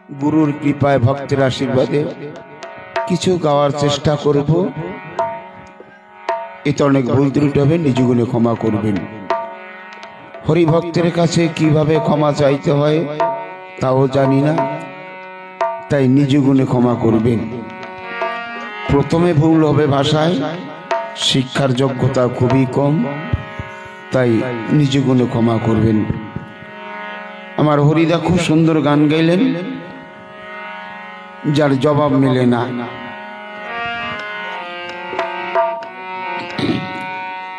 গুরুর কৃপায় ভক্তের আশীর্বাদে কিছু গাওয়ার চেষ্টা করব। এতে অনেক ভুল ত্রুটি হবে, নিজ গুণে ক্ষমা করবেন। হরিভক্তের কাছে কিভাবে ক্ষমা চাইতে হয় তাও জানি না, তাই নিজ গুণে ক্ষমা করবেন। প্রথমে ভুল হবে ভাষায়, শিক্ষার যোগ্যতা খুবই কম, তাই নিজ গুণে ক্ষমা করবেন। আমার হরিদা খুব সুন্দর গান গাইলেন, যার জবাব মেলে না।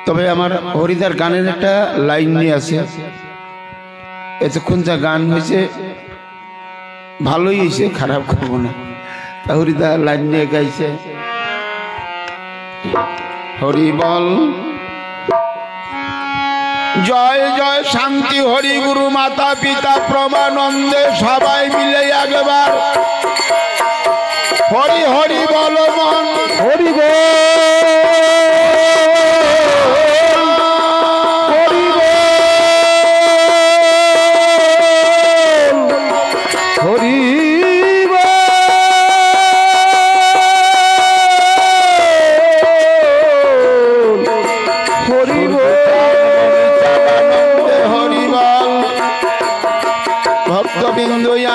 তবে আমার হরিদার গানের একটা লাইন নিয়ে আছে, এতক্ষণ যা গান হয়েছে ভালোই হয়েছে, খারাপ করবো না। হরিদা লাইন নিয়ে গাইছে, হরি বল জয় জয় শান্তি হরি গুরু মাতা পিতা প্রমানন্দে সবাই মিলে একবার হরি হরি বল মন হরি বল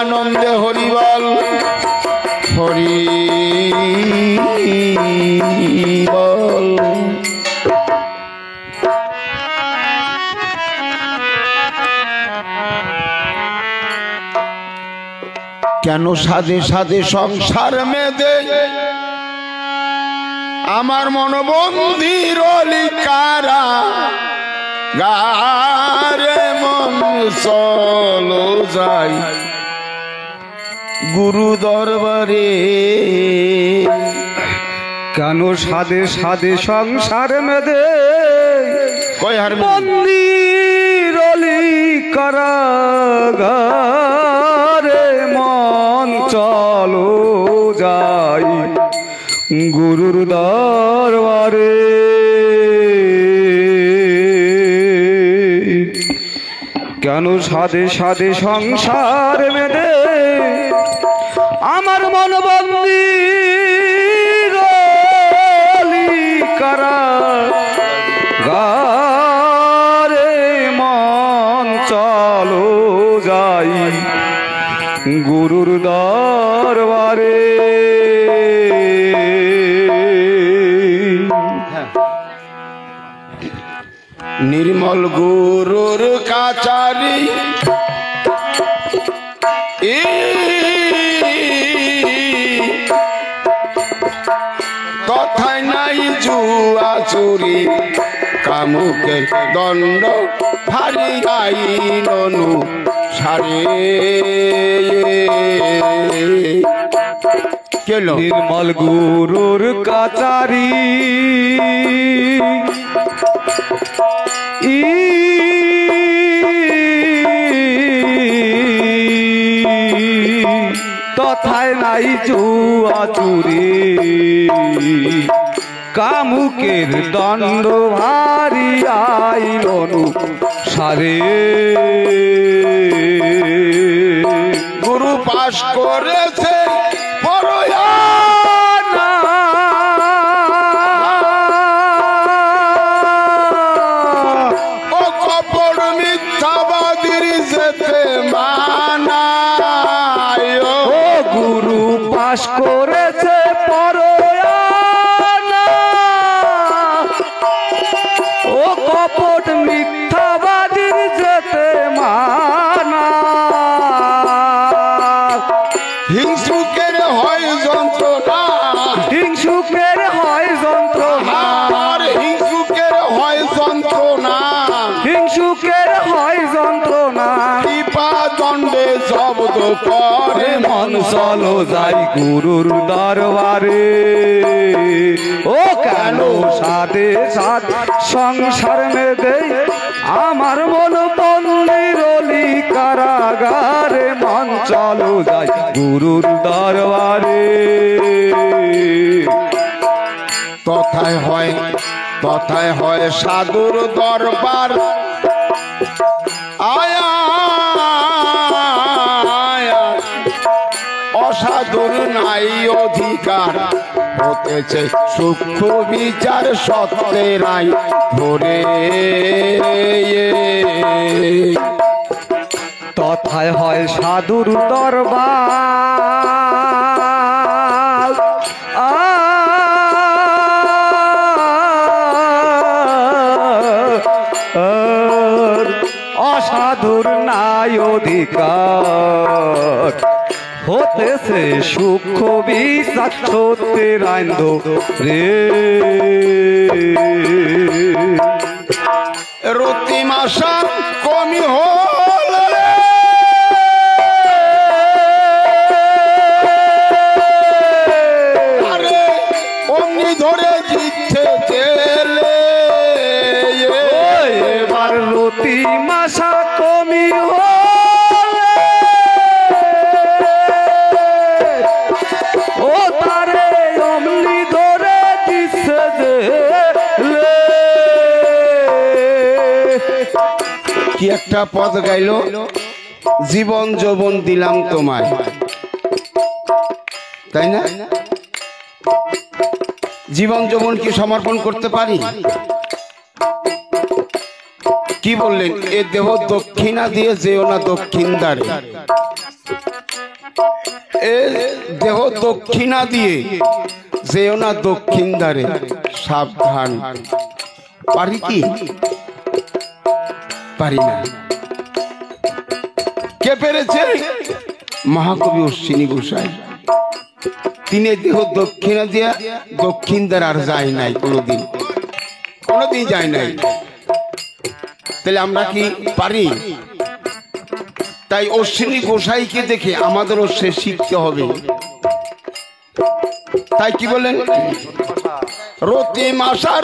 আনন্দে হরি বল হরি বল। কেন সাধে সাধে সংসার মেদে আমার মনবন্দির লিকারা গারে মন চলো যাই গুরু দরবারে। কেন সাধে সাধে সংসার মেদে মন্দির কারাগারে মন চলো যাই গুরুর দরবারে। কেন সাধে সাধে সংসার মেদে আমার মন বন্দির কারাগারে মন চলো যাই গুরুর দরবারে। নির্মল গুরুর কাচারি কথায় নাই জুয়া চুরি কামুকের দণ্ড ভারী আইন অনুসারে। নির্মল গুরুর কাচারি তথায় নাই জুয়া চুরি কামুকের দণ্ড ভারী আইন অনুসারে। গুরু পাশ করেছে করেছে পরয়ানা ও কপট মিথ্যাবাদীর যেতে মানা। হিংসুকের হয় যন্ত্রণা, হিংসুকের হয় যন্ত্রণা, হিংসুকের হয় যন্ত্রণা, হিংসুকের হয় যন্ত্রণা। কৃপা দণ্ডে শব্দ করে মন চলো যাই গুরুর দরবারে। ও কেন সাধে সাধ সংসার মেদে আমার মন বন্দির কারাগারে মন চলো যাই গুরুর দরবারে। তথায় হয় সাধুর দরবার আয়া অসাধুর নাই অধিকার হতেছে সূক্ষ্ম বিচার সত্যের আই ধরে তথায় হয় সাধুর দরবার অসাধুর নাই অধিকার হতেছে সূক্ষ্ম বিচার সত্যের আইন ধরে রতিমাশা কমি হল আরে অমনি ধরে জিতছে জেলে এবার রতি মাসা কমি ও তারে অমনি ধরে দিচ্ছে জেলে কি একটা পদ গাইল, জীবন যৌবন দিলাম তোমায়, তাই না? জীবন যৌবন কি সমর্পণ করতে পারি? কি বললেন? এ দেহ দক্ষিণা দিয়ে যেও না দক্ষিণ দ্বারে, এ দেহ দক্ষিণা দিয়ে যেও না দক্ষিণ দ্বারে, সাবধান। পারি কি? পারি না। কে পেরেছে? মহাকবি অশ্বিনী গোসাই। তিনি দেহ দক্ষিণা দিয়া দক্ষিণ দ্বারা আর যায় নাই, কোনোদিন কোনোদিন যায় নাই। তাহলে আমরা কি পারি? তাই অশ্বিনী গোসাইকে দেখে আমাদেরও সে শিখতে হবে। তাই কি বলেন? রতি মাসা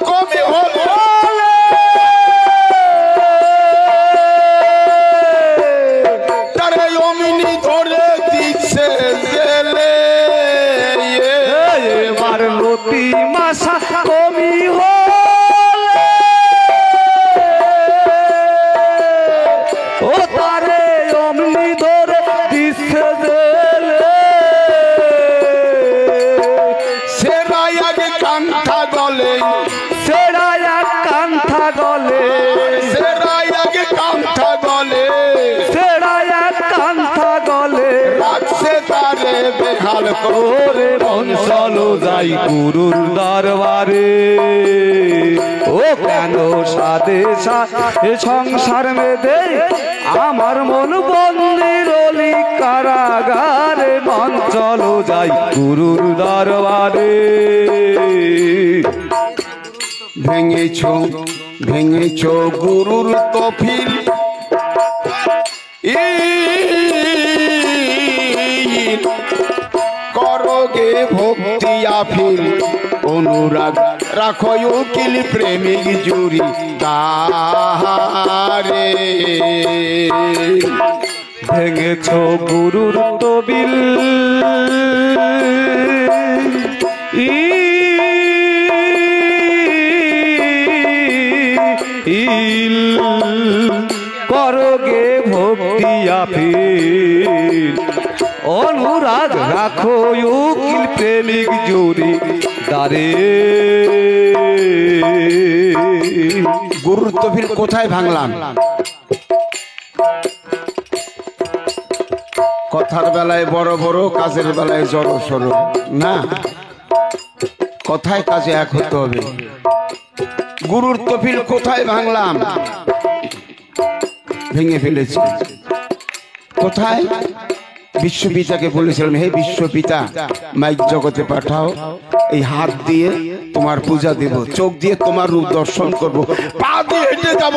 কবি হল তারে অমিনি ধরে দিচ্ছে জেলে। এবার রতি মাসা কমি ও তারে অমনি ধরে দিচ্ছে জেলে সেরাই আগে কান্থা গলে, সেরাই কান্থা গলে, সেরাই আগে কান্থা গলে, সেরাই কান্থা গলে রাখছে তারে বেহাল ওরে মন চলো যাই গুরুর দরবারে। ও কেন সাদে এ সংসার মেদে আমার মন বন্দির অলি কারাগারে। মন চলো যাই গুরুর দরবারে। ভেঙেছ ভেঙেছ গুরুর তফিল, করগে ভক্তি আফিল, অনুরাগ রাখো উকিল প্রেমিক জুরি তাহারে। ভেঙেছ গুরুর তবিল করগে ভক্তি আফিল, অনুরাগ রাখো উকিল প্রেমিক জুরি দারে। গুরুর তফিল কোথায় ভাঙলাম? কথার বেলায় বড় বড়, কাজের বেলায় জড়ো সড়ো না, কথায় কাজে এক হতে হবে। গুরুর তফিল কোথায় ভাঙলাম? ভেঙে ফেলেছি। কোথায়? বিশ্বপিতাকে বলেছিলাম, হে বিশ্বপিতা, মাইক জগতে পাঠাও, এই হাত দিয়ে তোমার পূজা দেব, চোখ দিয়ে তোমার রূপ দর্শন করব, পা দিয়ে হেঁটে যাব,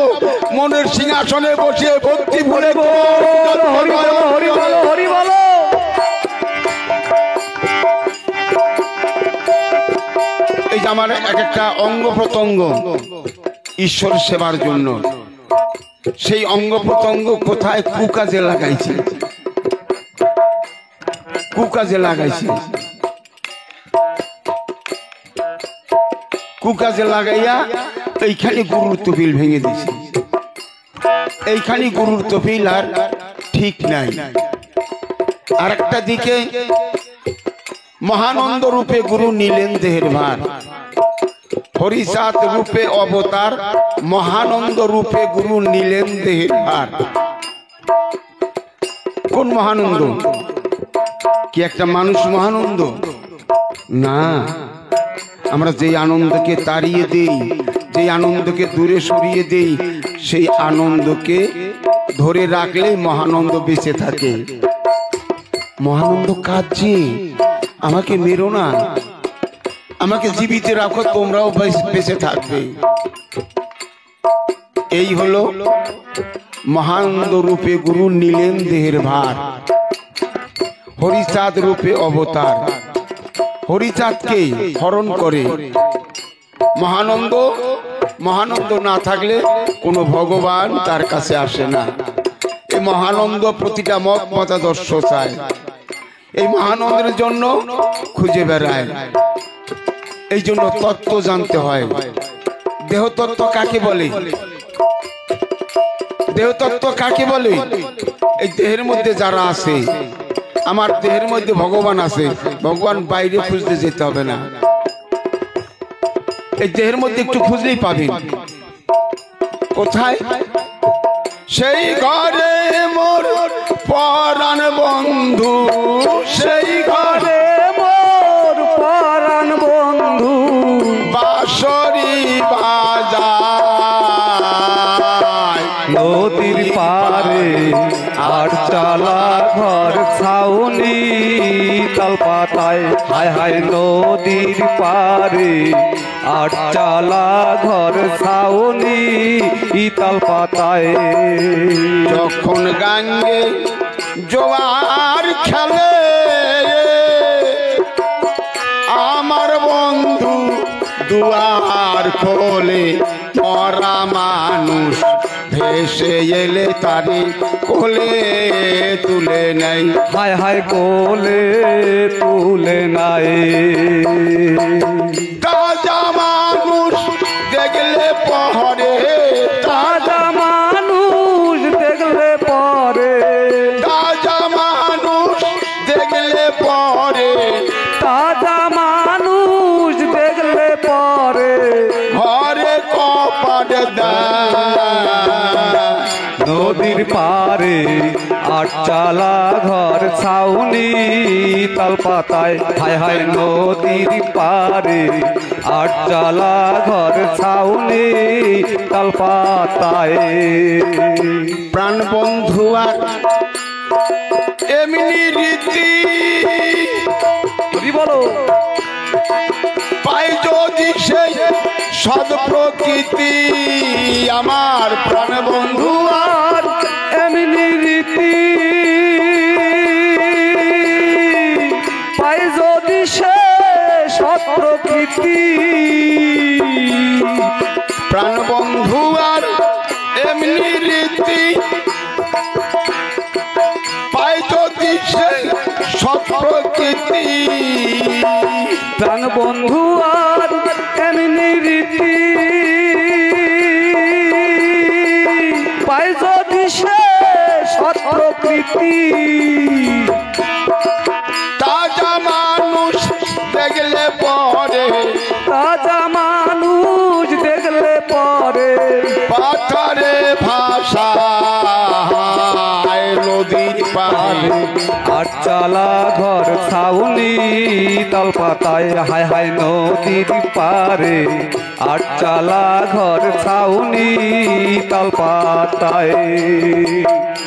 মনের সিংহাসনে বসে ভক্তি ভরে হরি বলো। এই যে আমার এক একটা অঙ্গ প্রত্যঙ্গ ঈশ্বর সেবার জন্য, সেই অঙ্গ প্রত্যঙ্গ কোথায় কুকাজে লাগাইছি, কুকাজে লাগাইছি। কুকাজে লাগাইয়া এইখানে গুরুর তফিল ভেঙে দিছি। এইখানে গুরুর তফিল আর ঠিক নাই। আর একটা দিকে মহানন্দ রূপে গুরু নিলেন দেহের ভার। হরিচাঁদ রূপে অবতার, মহানন্দ রূপে গুরু নিলেন দেহের ভার। কোন মহানন্দ? কি একটা মানুষ মহানন্দ? না, আমরা যেই আনন্দকে তাড়িয়ে দেই, যেই আনন্দকে দূরে সরিয়ে দেই, সেই আনন্দকে ধরে রাখলে মহানন্দ বেঁচে থাকে। মহানন্দ কাঁদছে, আমাকে মেরো না, আমাকে জীবিত রাখো, তোমরাও বেঁচে থাকবে। এই হলো মহানন্দ রূপে গুরু নিলেন দেহের ভার। হরিচাঁদ রূপে অবতার, হরিচাঁদকে হরণ করে। মহানন্দ, মহানন্দ না থাকলে কোনো ভগবান তার কাছে আসে না। এই মহানন্দ প্রতিটা মত মতাদর্শ চায়, এই মহানন্দের জন্য খুঁজে বেড়ায়। এই জন্য তত্ত্ব জানতে হয়। দেহতত্ত্ব কাকে বলে? দেহতত্ত্ব কাকে বলে? এই দেহের মধ্যে যারা আছে, আমার দেহের মধ্যে ভগবান আছে, ভগবান বাইরে খুঁজতে যেতে হবে না, এই দেহের মধ্যে একটু খুঁজলেই পাবেন। কোথায়? সেই ঘরে মোর পরাণ বন্ধু, সেই ঘরে মোর পরাণ বন্ধু বাঁশরি বাজায়। নদীর পারে আটচালা ঘর ছাউনি তালপাতায়। হায় হায় নদীর পারে আটচালা ঘর ছাউনি তালপাতায়। যখন গাঙ্গে জোয়ার খেলে আমার বন্ধু দুয়ার খোলে, মরা মানুষ ভেসে এলে তারে কোলে তুলে নেই। হায় হায় কোলে তুলে নাই। তাজা মানুষ দেখলে পহরে, তাজা মানুষ দেখলে পরে, তাজা মানুষ দেখলে পরে, তাজা মানুষ দেখলে পরে ঘরে কপাট দেয়। নদীর পারে আটচালা ঘর ছাউনি তালপাতায়। হায় হায় নদীর পারে আটচালা ঘর ছাউনি তালপাতায়। প্রাণ বন্ধু আর এমনি রীতি বলো, পাই যদি সেই সদ প্রকৃতি, আমার প্রাণ বন্ধু আর এমনি রীতি পাই যদি সে সৎ প্রকৃতি। প্রাণ বন্ধু আর এমনি রীতি পাই যদি সেই সৎ প্রকৃতি। প্রাণ বন্ধু আর এমনি রীতি পাই যদি সে সৎ প্রকৃতি। তাজা মানুষ দেখলে পরে, তাজা মানুষ দেখলে পরে পাথরে ভাষা নদীর পারে আটচালা ঘর ছাউনি তালপাতায়। হায় হায় নদীর পারে আটচালা ঘর ছাউনি তালপাতায়।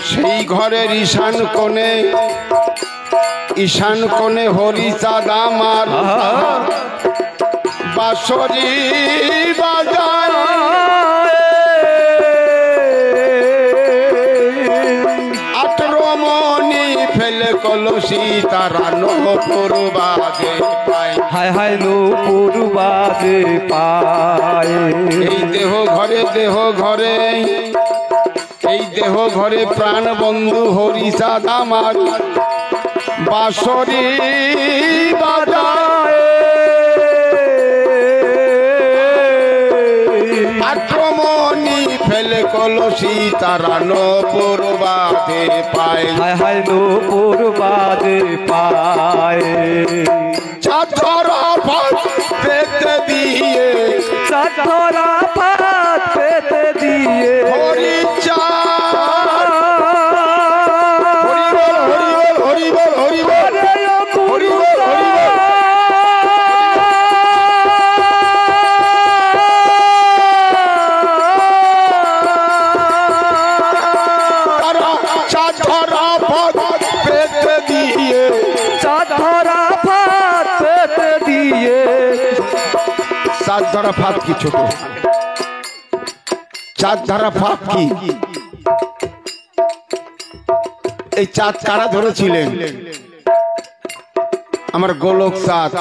সেই ঘরের ঈশান কোণে, ঈশান কোণে হরিচাঁদ আমার বাঁশরি বাজায়। আটরমণি ফেলে কলসি তারা নূপুর বাজে পায়। হায় হায় নূপুর বাজে পায়। এই দেহ ঘরে, দেহ ঘরে, এই দেহ ঘরে প্রাণ বন্ধু হরিচাঁদ আমার বাঁশরি বাজায়। আক্রমণী ফেলে ফেলে কলসি তারা নপুর বাঁধে পায় হায় হায় নূপুর বাজে পায় চাঁদ ধরা ভাত পেতে দিয়ে চাঁদ ধরা ভাত পেতে দিয়ে হরি চাঁদ হরি বল হরি বল হরি বল হরি বল হরি বল তারা চাঁদ ধরা ভাত পেতে দিয়ে চাঁদ ধরা ভাত পেতে দিয়ে চাঁদ ধরা ভাত কি ছোট চাঁদ ধরা ভাত কি এই চাঁদ কারা ধরেছিলেন আমার গোলক চাঁদ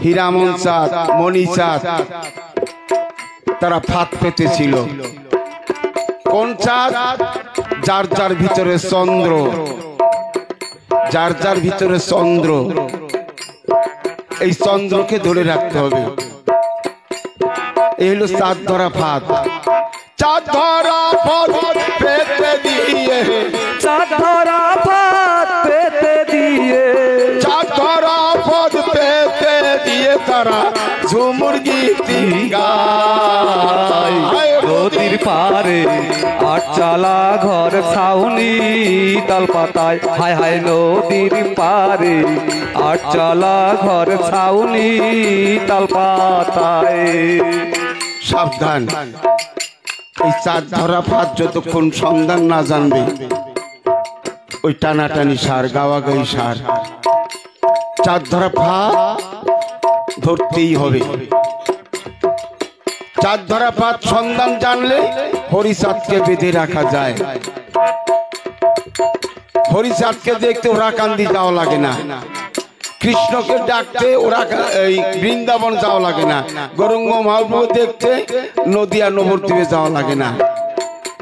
হীরামন চাঁদ মণি চাঁদ তারা ভাত পেতেছিল কোন চাঁদ যার যার ভিতরে চন্দ্র যার যার ভিতরে চন্দ্র এই চন্দ্রকে ধরে রাখতে হবে এই হলো চাঁদ ধরা ভাত চাঁদ ধরা ভাত পেতে দিয়ে চাঁদ ধরা ভাত পেতে দিয়ে চাঁদ ধরা ভাত পেতে দিয়ে তারা ঝুমুর গীতি গায় নদীর পারে আটচালা ঘর ছাউনি তাল পাতায় হায় হায় নদীর পারে আটচালা ঘর ছাউনি তাল পাতায় সাবধান এই চাঁদ ধরা ভাত যতক্ষণ সন্ধান না জানবে ওই টানাটানি সার গাওয়াগাই সার চাঁদ ধরা ভাত ধরতেই হবে চাঁদ ধরা ভাত সন্ধান জানলে হরিচাঁদকে বেঁধে রাখা যায় হরিচাঁদকে দেখতে ওরা কান্দি যাওয়া লাগে না কৃষ্ণকে ডাকতে ওরা এই বৃন্দাবন যাওয়া লাগে না গৌরাঙ্গ মহাপ্রভু দেখতে নদিয়া নবদ্বীপে যাওয়া লাগে না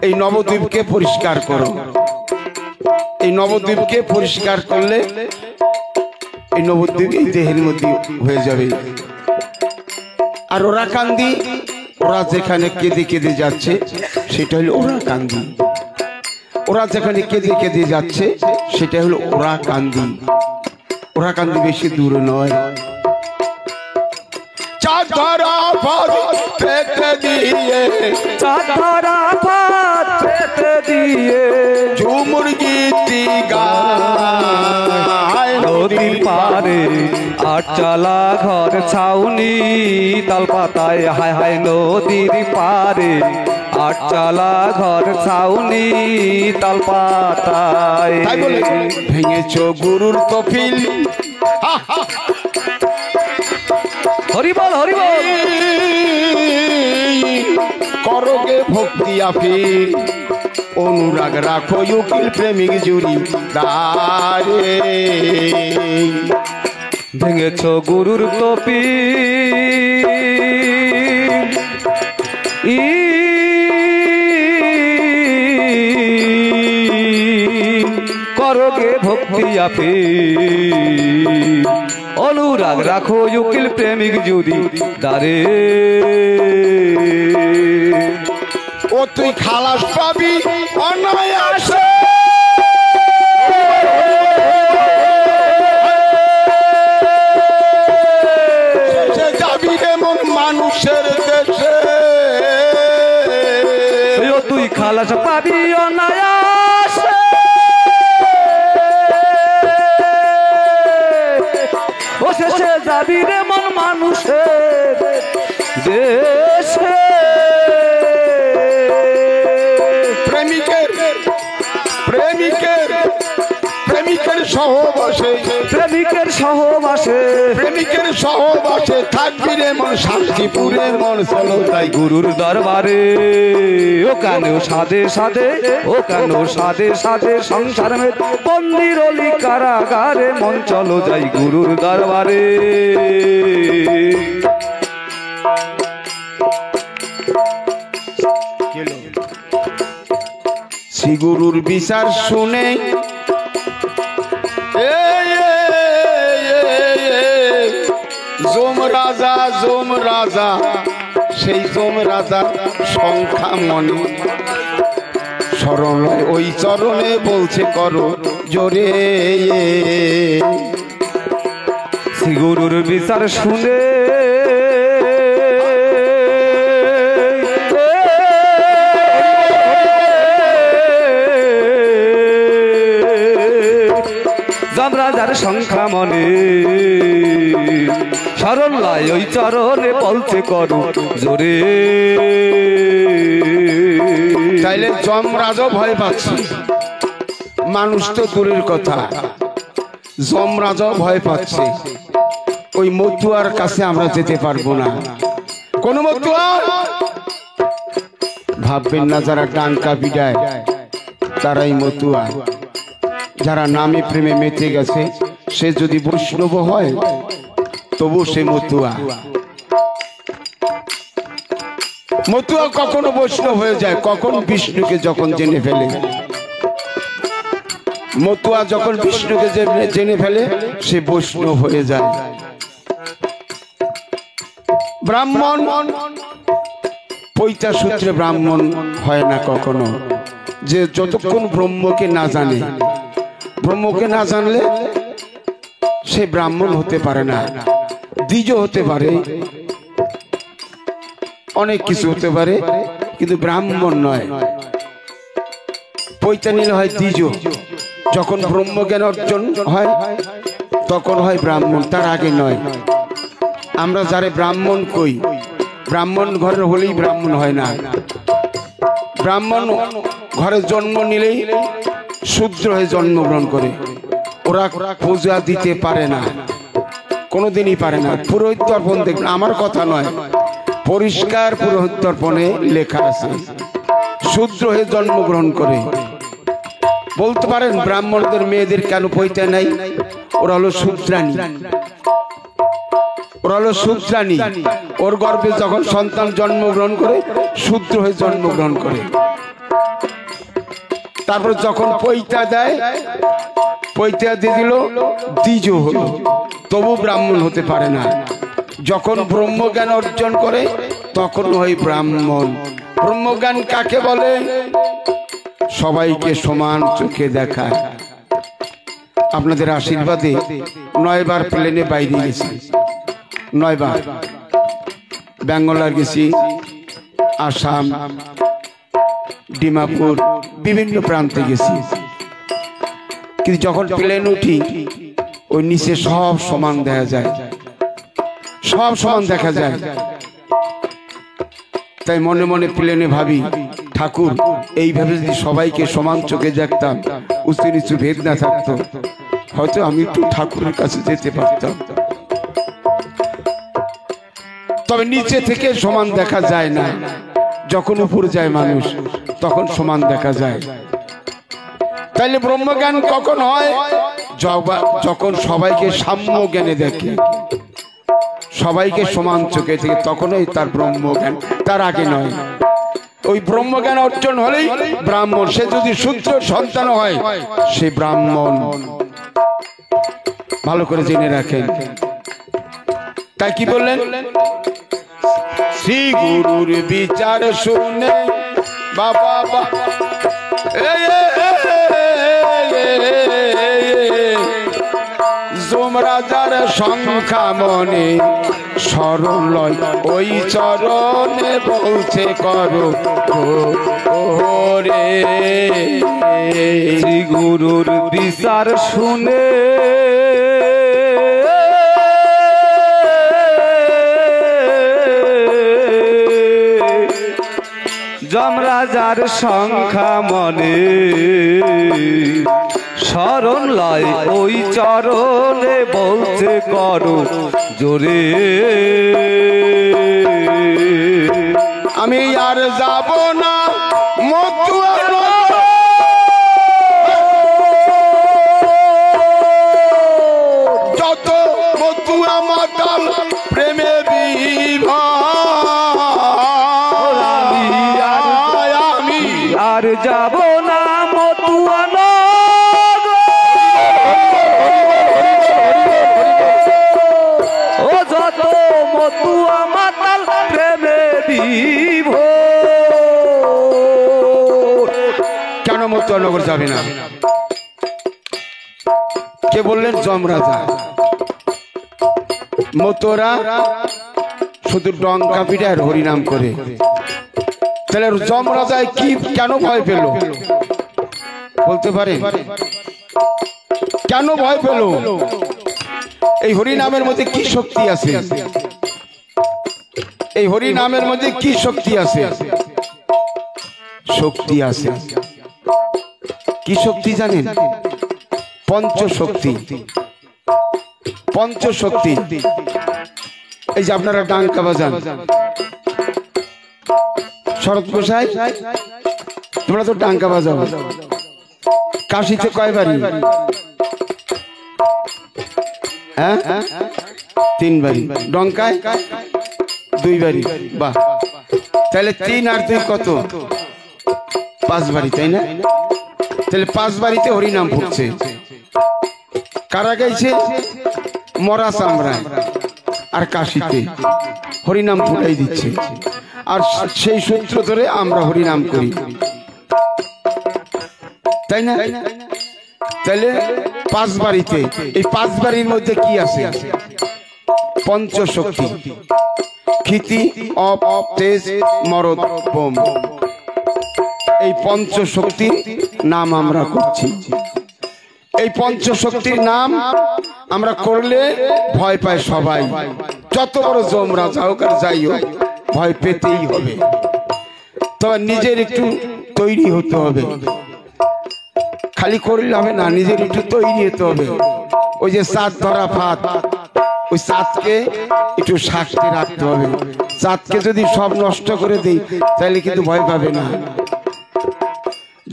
এই নবদ্বীপকে পরিষ্কার করো এই নবদ্বীপকে পরিষ্কার করলে এই নবদ্বীপ এই দেহের মধ্যে হয়ে যাবে আর ওরা কান্দি ওরা যেখানে কেঁদে কেঁদে যাচ্ছে সেটা হলো ওরা কান্দি ওরা যেখানে কেঁদে কেঁদে যাচ্ছে সেটা হলো ওরা কান্দি ওরা কান্দি বেশি দূরে নয় চাঁদ ধরা ভাত পেতে দিয়ে চাঁদ ধরা ভাত পেতে দিয়ে ঝুমুর গীতি গায় নদীর পারে আটচালা ঘর ছাউনি তাল পাতায় হায় হায় নদীর পারে আটচালা ঘর ছাউনি তাল পাতায় তাই বলে ভেঙেছ গুরুর কফিল হরিবল হরিবল করোগে ভক্তি আফিল অনুরাগ রাখো উকিল প্রেমিক জুড়ি দারে ভেঙেছ গুরুর তপি করোগে ভক্তি আপে অনুরাগ রাখো উকিল প্রেমিক যদি দারে ও তুই খালাস পাবি অনায়াসে যাবি এমন মানুষের দেশে ও তুই খালাস পাবি অনায়াসে ও শেষে যাবি রে মন মানুষের দেশে প্রেমিকের প্রেমিকের প্রেমিকের সহবাসে প্রেমিকের সহবাসে প্রেমিকের সহবাসে থাকবি রে মন শান্তিপুরের মন চলো তাই গুরুর দরবারে ও কেন সাদে সাদে ও কেন সাদে সাদে সংসার মে বন্দির অলি কারাগারে মন চলো যাই গুরুর দরবারে শ্রী গুরুর বিচার শুনে জোম রাজা সেই সোম রাজার সংখ্যা মনে স্মরণ লয় ওই চরণে বলছে করো জোরে। শ্রী গুরুর বিচার শুনে যমরাজার সংখ্যা মনে স্মরণ লয় ওই চরণে বলছে করো জোরে। তাইলে যমরাজও ভয় পাচ্ছে, মানুষ তো দূরের কথা, যমরাজও ভয় পাচ্ছে। ওই মতুয়ার কাছে আমরা যেতে পারবো না। কোন মতুয়া ভাববেন না, যারা ডাঙ্কা বিডায় তারাই মতুয়া। যারা নামে প্রেমে মেতে গেছে, সে যদি বৈষ্ণব হয় তবু সে মতুয়া। মতুয়া কখনো বৈষ্ণব হয়ে যায় কখন বিষ্ণুকে যখন জেনে ফেলে। মতুয়া যখন বিষ্ণুকে জেনে ফেলে সে বৈষ্ণব হয়ে যায়। ব্রাহ্মণ পৈতা সূত্রে ব্রাহ্মণ হয় না কখনো, যে যতক্ষণ ব্রহ্মকে না জানে, ব্রহ্মকে না জানলে সে ব্রাহ্মণ হতে পারে না। দ্বিজ হতে পারে, অনেক কিছু হতে পারে, কিন্তু ব্রাহ্মণ নয়। পৈতা নিলে হয় দ্বিজ, যখন ব্রহ্মজ্ঞান অর্জন হয় তখন হয় ব্রাহ্মণ, তার আগে নয়। আমরা যারে ব্রাহ্মণ কই, ব্রাহ্মণ ঘরের হলেই ব্রাহ্মণ হয় না। ব্রাহ্মণ ঘরে জন্ম নিলেই শূদ্র হয়ে জন্মগ্রহণ করে। ওরা পূজা দিতে পারে না, কোনোদিনই পারে না। পুরোহিত তর্পণ দেখবেন, আমার কথা নয়, পরিষ্কার পুরোহিত তর্পণে লেখা আছে শূদ্র হয়ে জন্মগ্রহণ করে। বলতে পারেন ব্রাহ্মণদের মেয়েদের কেন পৈতা নাই? ওরা হলো শূদ্রাণী, ওরা হলো শূদ্রাণী। ওর গর্ভে যখন সন্তান জন্মগ্রহণ করে শূদ্র হয়ে জন্মগ্রহণ করে। তারপর যখন পৈতা দেয়, পৈতা দিয়ে দিল, দ্বিজ হলো, তবু ব্রাহ্মণ হতে পারে না। যখন ব্রহ্মজ্ঞান অর্জন করে তখন হয় ব্রাহ্মণ। ব্রহ্মজ্ঞান কাকে বলে? সবাইকে সমান চোখে দেখায়। আপনাদের আশীর্বাদে 9 বার প্লেনে বাইরে গেছি, 9 বার। ব্যাঙ্গালোর গেছি, আসাম, ডিমাপুর, বিভিন্ন প্রান্তে গেছি। কিন্তু যখন প্লেন উঠি ওই নিচে সব সমান দেখা যায়, সব সমান দেখা যায়। তাই মনে মনে প্লেনে ভাবি, ঠাকুর এইভাবে যদি সবাইকে সমান চোখে দেখতাম, উঁচু নিচু ভেদ না থাকতো, হয়তো আমি একটু ঠাকুরের কাছে যেতে পারতাম। তবে নিচে থেকে সমান দেখা যায় না, যখন উপরে যায় মানুষ তখন সমান দেখা যায়। তাইলে ব্রহ্মজ্ঞান কখন হয়? যখন সবাইকে সাম্য জ্ঞানে দেখে, সবাইকে সমান চোখে থেকে, তখনই তার ব্রহ্মজ্ঞান, তার আগে নয়। ওই ব্রহ্মজ্ঞান অর্জন হলেই ব্রাহ্মণ। সে যদি শূদ্র সন্তান হয় সে ব্রাহ্মণ, ভালো করে জেনে রাখেন। তাই কি বললেন? শ্রী গুরুর বিচার শুনে বাবা যমরাজার সংখ্যা মনে স্মরণ লয় ওই চরণে বলছে করো রে। শ্রী গুরুর বিচার শুনে যমরাজার সংখ্যা মনে স্মরণ লয় ওই চরণে বলছে করো জোরে। আমি আর যাব না মতুয়া, যত মতুয়া মাতাল প্রেমে আমি আর যাব না মতুয়া, ও যত মতুয়া মাতাল প্রেমে মতুয়ানগর যাবে না। কে বললেন? যমরাজা। মতুয়ারা শুধু ডঙ্কা পিঠে আর হরিনাম করে। তাহলে যমরাজায় কি কেন ভয় পেল বলতে পারে? কেন ভয় পেল? এই হরিনামের মধ্যে কি শক্তি আছে? এই হরিনামের মধ্যে কি শক্তি আছে? শক্তি আছে। কি শক্তি জানেন? পঞ্চশক্তি। পঞ্চশক্তি। এই যে আপনারা ডাঙ্কা বাজান, শরৎ গোসাই তোমরা তো ডাঙ্কা বাজাও। কাশিতে কয় বাড়ি? হ্যাঁ, 3 বাড়ি। ডঙ্কায় 2 বাড়ি। বাহ, তাহলে 3 আর 2 কত? 5 বাড়ি, তাই না? তাহলে 5 বাড়িতে হরিনাম ফুটছে। কারা গাইছে? মরা চামড়ায় আর কাশিতে হরিনাম ফুটাই দিচ্ছে। আর সেই সূত্র ধরে আমরা হরিনাম করি, তাই না? তাহলে 5 বাড়িতে, এই 5 বাড়ির মধ্যে কি আছে? পঞ্চশক্তি। ক্ষিতি, অপ, তেজ, মরদ, বোম। এই পঞ্চশক্তির নাম আমরা করছি। এই পঞ্চশক্তির নাম আমরা করলে ভয় পায় সবাই। যত বড় যমরাজা হোক আর যাই হোক, ভয় পেতেই হবে। তবে নিজের একটু তৈরি হতে হবে। খালি করলে হবে না, নিজের একটু তৈরি হতে হবে। ওই যে চাঁদ ধরা ফাঁদ, ওই চাঁদকে একটু সাক্ষী রাখতে হবে। চাঁদকে যদি সব নষ্ট করে দেই তাহলে কিন্তু ভয় পাবে না।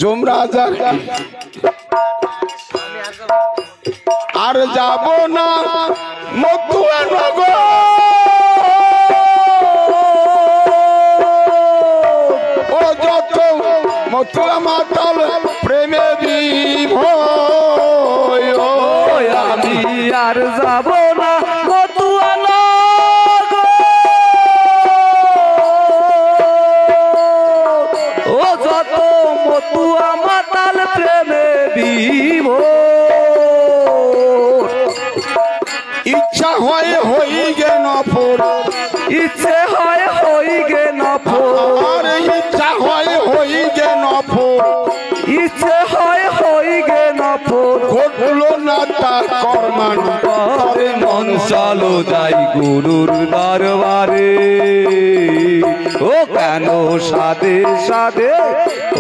যমরাজার আর যাব না মতুয়ানগর, ও যত মতুয়া মাতাল প্রেমে বিভোর। আমি আর যাব না মতুয়ানগর, ও যত মতুয়া মাতাল প্রেমে বিভোর। ইচ্ছা হয় হই গে নফর, ইচ্ছে হয় হই গে নফর, ইচ্ছা হয় হই গে নফর, ইচ্ছে হয় হই গে নফর। ঘটলো না তার কর্মান, মন চলো যাই গুরুর দরবারে। ও কেন সাধে সাধে,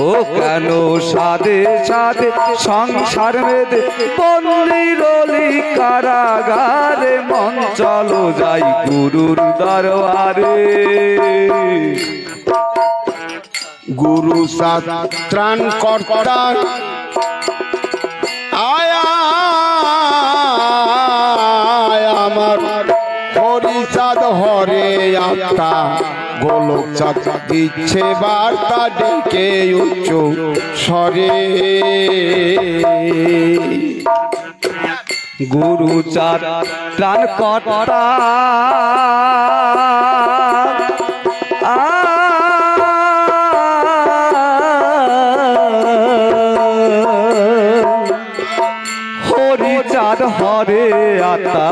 ও কেন সাধে সাধে সংসার মেদে বন্দিরলি কারাগারে। মন চলো যাই গুরুর দরবারে। গুরু সাত ত্রাণ কর্তা আয়া আমার হরিচাঁদ হরে আত্মা, গোলক চাঁদ দিচ্ছে বার্তা ডেকে উচ্চ স্বরে। গুরু চাঁদ ত্রাণ কর্তা হরিচাঁদ হরে আতা,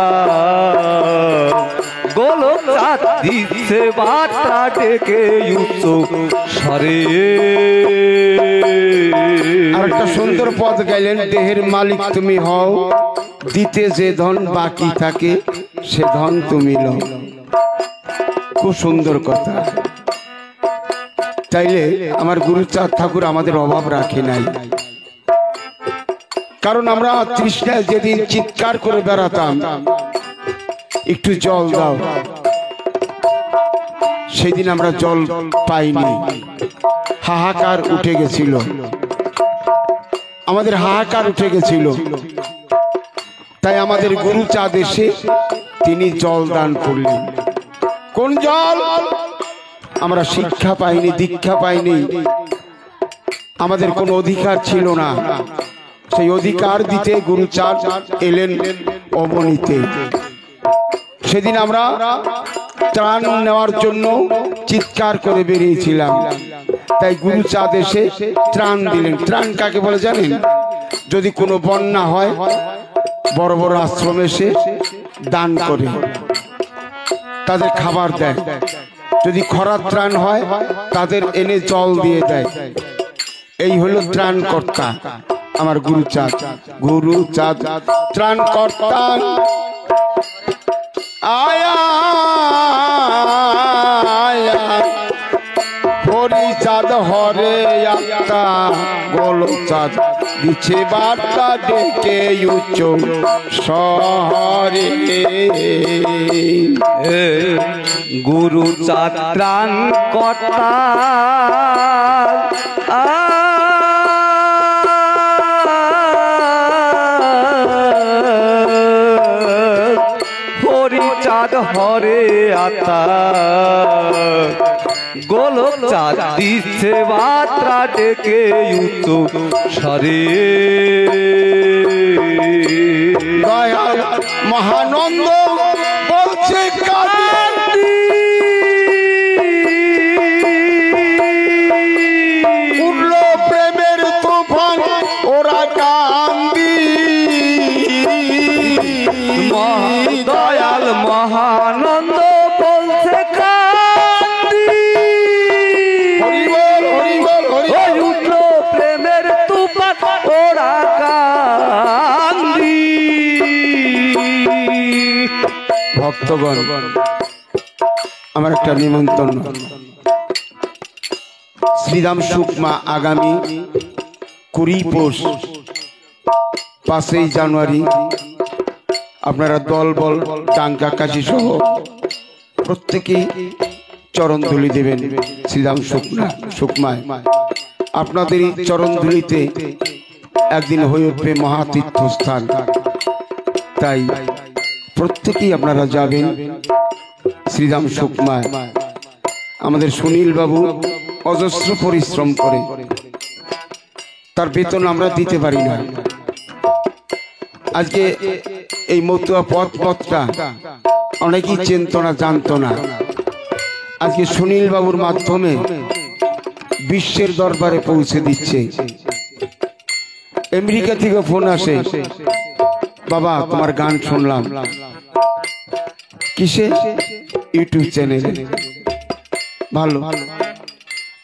গোলক চাঁদ দিচ্ছে বার্তা ডেকে উচ্চ স্বরে। আর একটা সুন্দর পদ গাইলেন, দেহের মালিক তুমি হও, দিতে যে ধন বাকি থাকে সে ধন তুমি লও। খুব সুন্দর কথা। তাইলে আমার গুরুচাঁদ ঠাকুর আমাদের অভাব রাখে নাই। কারণ আমরা তৃষ্ণায় যেদিন চিৎকার করে বেড়াতাম, একটু জল দাও, সেদিন আমরা জল পাইনি। হাহাকার উঠে গেছিল, আমাদের হাহাকার উঠে গেছিল। তাই আমাদের গুরুচাঁদ এসে তিনি জল দান করলেন। কোন জল? আমরা শিক্ষা পাইনি, দীক্ষা পাইনি, আমাদের কোনো অধিকার ছিল না। সেই অধিকার দিতে গুরুচাঁদ এলেন অবনীতে। সেদিন আমরা ত্রাণ নেওয়ার জন্য চিৎকার করে বেরিয়েছিলাম। তাই গুরুচাঁদ এসে ত্রাণ দিলেন। ত্রাণ কাকে বলে জানেন? যদি কোনো বন্যা হয় বড় বড় আশ্রমে এসে দান করে, তাদের খাবার দেয়। যদি খরা ত্রাণ হয় তাদের এনে জল দিয়ে দেয়। এই হলো ত্রাণকর্তা আমার গুরুচাঁদ। গুরুচাঁদ ত্রাণকর্তা আয়া হরিচাঁদ হরে আত্মা গোলচাঁদ দিচ্ছে বার্তা ডেকে উচ্চ শহরে। গুরুচাঁদ ত্রাণ কর্তা হরিচাঁদ হরে আতা গোলক চাঁদ দিচ্ছে বার্তা ডেকে উচ্চ স্বরে। দয়াল মহানন্দ বলছে কাঁদি উঠল প্রেমের তুফান ওরা কান্দি। দয়াল মহানন্দ বলছে কান্দি হরিবল হরিবল হরিবল উঠল প্রেমের তুফান ওরা কান্দি। ভক্তগণ, আমার একটা নিমন্ত্রণ। শ্রীরাম সুকমা আগামী 20 পৌষ 5ই জানুয়ারি আপনারা দল বল টাঙ্কা কাশি সহ প্রত্যেকেই চরণ ধুলি দেবেন শ্রীরাম সুকমায়। আপনাদের এই চরণ ধুলিতে একদিন হয়ে উঠবে মহাতীর্থস্থান। তাই প্রত্যেকেই আপনারা যাবেন শ্রীরাম সুকমায়। আমাদের সুনীল বাবু অজস্র পরিশ্রম করে, তার বেতন আমরা দিতে পারি না। আজকে এই মতুয়া পথটা অনেকেই চিনত না, জানতো না। আজকে সুনীল বাবুর মাধ্যমে বিশ্বের দরবারে পৌঁছে দিচ্ছে। আমেরিকা থেকে ফোন আসে, বাবা তোমার গান শুনলাম। কিসে? ইউটিউব চ্যানেলে। ভালো।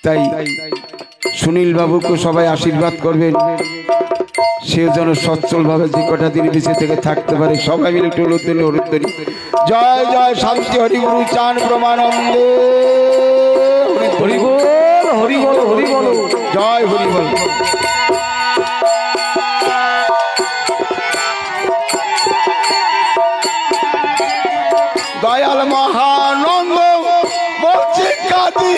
তাই সুনীল বাবুকে সবাই আশীর্বাদ করবেন, সে যেন সচ্ছলভাবে যে কটা দিন বেঁচে থেকে থাকতে পারে। সবাই মিলে একটু হলুদ্দনি হলুদ্দনি। জয় জয় শান্তি হরিগুরু চান প্রমানন্দে। হরিবল হরিবল হরিবল জয় হরিবল। দয়াল মহানন্দ বলছে কাঁদি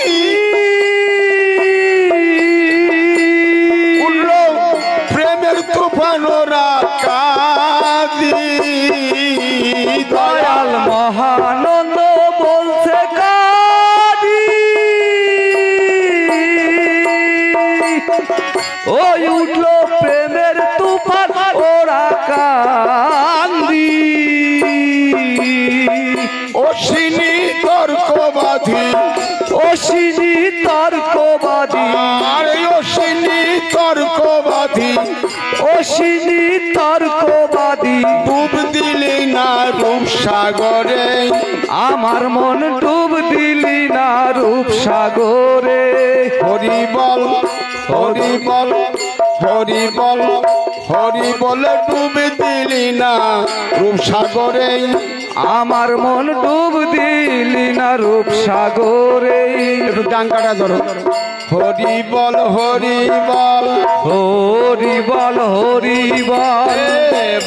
উঠল প্রেমের তুফান ওরা কাঁদি। দয়াল মহানন্দ বলছে কাঁদি ওই উঠল প্রেমের তুফান ওরা কান্দি। অশ্বিনী তর্কবাদী অশ্বিনী তর্কবাদী আরে অশ্বিনী তর্কবাদী অশ্বিনী তর্কবাদী ডুব দিলি না রূপসাগরে। আমার মন ডুব দিলি না রূপসাগরে। হরিবল হরিবল হরিবল হরিবল ডুব দিলি না রূপসাগরে। আমার মন ডুব দিলি না রূপসাগরে। একটু ডাঙ্কাটা ধরো। হরিবল হরিবল হরিবল হরিবল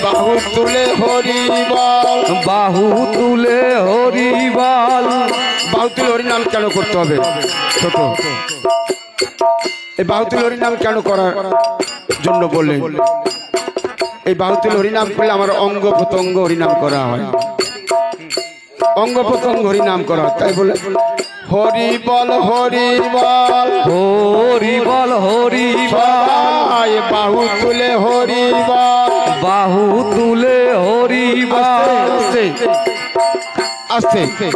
বাহু তুলে হরিবল। বাহু তুলে হরিবল। বাহু তুলে হরিনাম কেন করতে হবে? ছোট এই বাহু তুলে হরিনাম কেন করার জন্য বললেন? এই বাহু তুলে হরিনাম করলে আমার অঙ্গ প্রত্যঙ্গ হরিনাম করা হয়, অঙ্গ প্রত্যঙ্গ হরিনাম করা হয়। তাই বলে হরিবল হরিবল হরিবল হরিবল বাহু তুলে হরিবল। বাহু তুলে হরিবল। আস্তে আস্তে।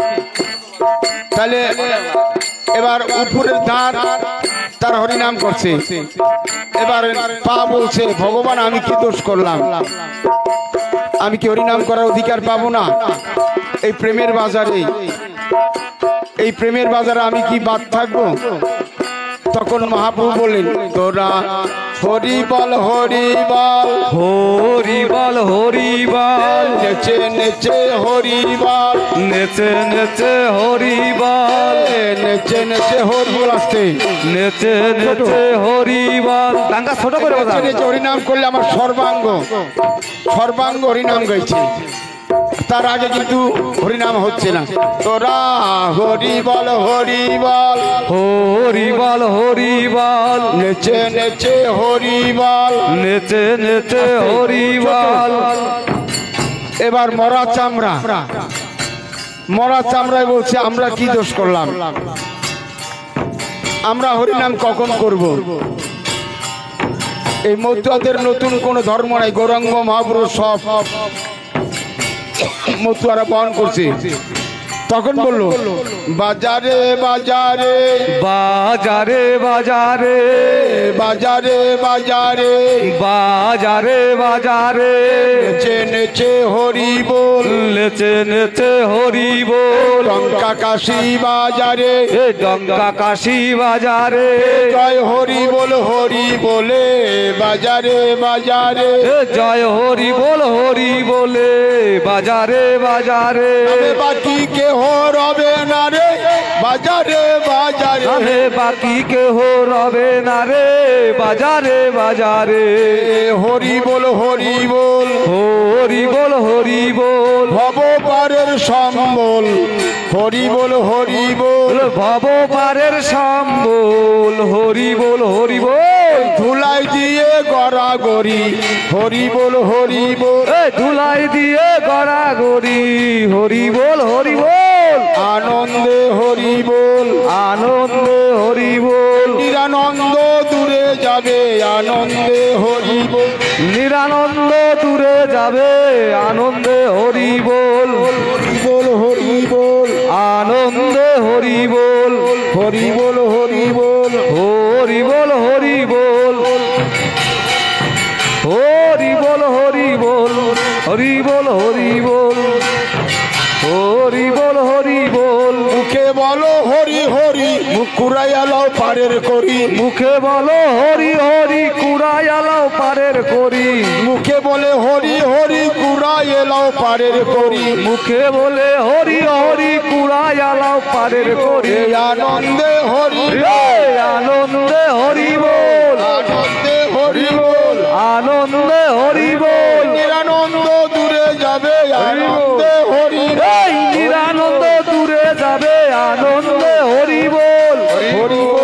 তাহলে এবার উপরের ধার তার হরিনাম করছে। এবার পা বলছে, ভগবান আমি কি দোষ করলাম? আমি কি হরিনাম করার অধিকার পাবো না? এই প্রেমের বাজারে, এই প্রেমের বাজারে আমি কি বাদ থাকবো? তখন মহাপ্রভু বললেন, তোরা হরি বল হরি বল, হরি বল হরি বল, নেচে নেচে হরি বল, নেচে নেচে হরি বল, নেচে নেচে হরি বল। আসতে নেচে নেচে হরি বল। টাঙ্গা ছোট করে নেচে বাজান। নেচে হরিনাম করলে আমার সর্বাঙ্গ সর্বাঙ্গ হরিনাম গাইছে। তার আগে কিন্তু হরিনাম হচ্ছে না। তোরা হরি বল হরি বল, হরি বল হরি বল, নেচে নেচে হরি বল, নেচে নেচে হরি বল। এবার মরা চামড়া, মরা চামড়ায় বলছে, আমরা কি দোষ করলাম? আমরা হরিনাম কখন করব? এই মতুয়াদের নতুন কোন ধর্ম নাই, গৌরাঙ্গ মহাপুরুষ সব মতুয়ারা বহন করছে। তখন বললো, বাজারে বাজারে বাজারে বাজারে বাজারে বাজারে বাজারে বাজারে, নেচে নেচে হরি বল, নেচে নেচে হরি বল। লঙ্কা কাশি বাজারে এ ডঙ্কা কাশি বাজারে, জয় হরি বল হরি বলে বাজারে বাজারে, এ জয় হরি বল হরি বলে বাজারে বাজারে। তবে বাকি কেহ রবে না রে বাজারে বাজারে, তবে বাকি কেহ রবে না রে বাজারে বাজারে। হরি বল হরি বল, হরি বল হরি বল, ভব পারের সম্বল, হরি বল হরি বল, ভব পারের সম্বল, হরি বল হরি বল। ধুলাই দিয়ে গড়াগড়ি, হরি বল হরি বল, এ ধুলাই দিয়ে গড়াগড়ি, হরি বল হরি বল। আনন্দে হরি বল, আনন্দে হরি বল, নিরানন্দ দূরে যাবে, আনন্দে হরি বল, নিরানন্দ দূরে যাবে, আনন্দে হরি বল, হরি বল হরি বল, আনন্দে হরি বল, হরি বল হরি বল, হরি বল হরি বল, হরি বল হরি বল, হরি বল হরি বল, হরি বল হরি বল। মুখে বলো হরি হরি, মুখ কুড়াইয়ালাও পারের করি, মুখে বলো হরি হরি, কুড়াইয়ালাও পারের করি। মুখে বলে হরি হরি, কুড়াইয়ালাও পারের করি, মুখে বলে হরি হরি, কুড়াইয়ালাও পারের করি। এই আনন্দে হরি এ আনন্দে হরি বল, আনন্দে হরি বল, আনন্দে হরি বল। নিরানন্দ দূরে যাবে, আনন্দে হরি এই নিরানন্দ দূরে যাবে, আনন্দে হরি বল, হরি বল